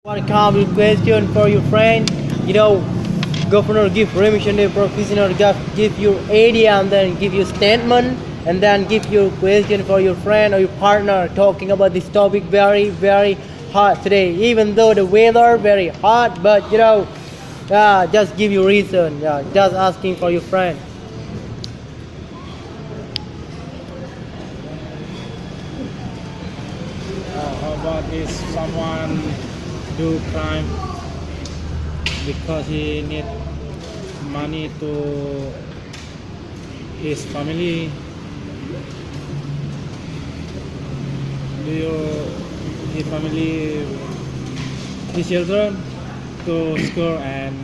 What kind of question for your friend? You know, governor give permission to professional give you idea and then give you statement and then give you question for your friend or your partner talking about this topic very hot today. Even though the weather very hot, but just give you reason. Yeah, just asking for your friend. How about if someone do crime because he need money to his family? Do you his family his children to school and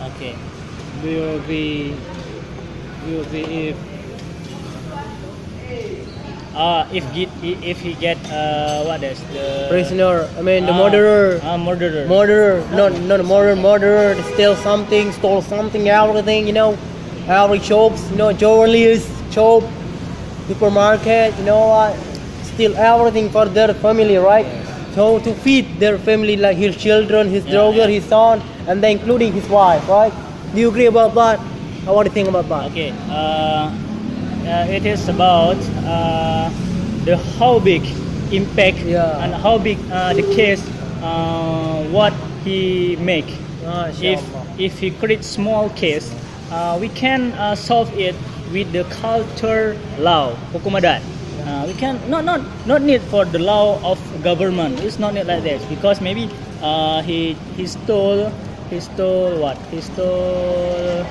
Okay. do you agree? Do you agree If he get what is the Prisoner, I mean the murderer. murderer. Murderer, not a murderer, steal something, stole something, everything, every shops, jewelry shop, supermarket, steal everything for their family, right? So to feed their family, like his children, his daughter, his son, and then including his wife, right? Do you agree about that? What do you think about that? Okay. It is about the how big impact and how big the case what he make. If he create small case, we can solve it with the culture law, hukum adat. We can not need for the law of government. It's not need like this because maybe he stole what? He stole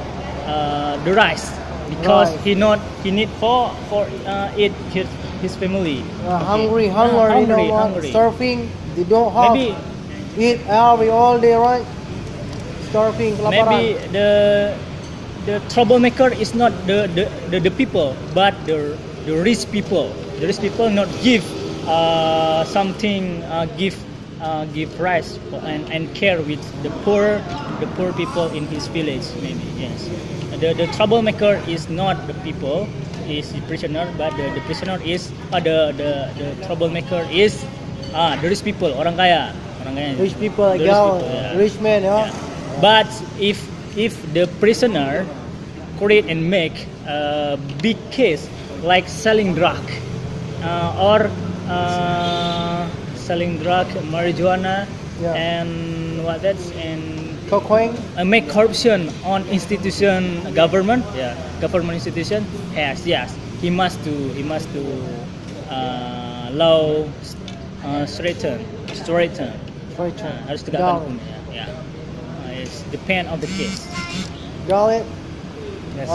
the rice because he need for eat his family. Hungry, hungry. Surfing, they don't have Maybe eat all day, right? Starving, kelaparan. maybe the troublemaker is not the people, but the rich people. The rich people not give something, give rice and care with the poor people in his village. Maybe yes. The troublemaker is not the people, is the prisoner, but the prisoner is the troublemaker is the rich people, orang kaya. Rich people, The rich men, yeah. But if the prisoner create and make a big case like selling drug or selling drug, marijuana, and what that's and Cocaine. make corruption on institution government institution. Yes, he must to law straighten harus tegakkan hukum. It's depend of the case. Got it? Yes,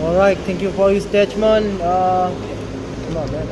All right, thank you for your statement. Come on, man.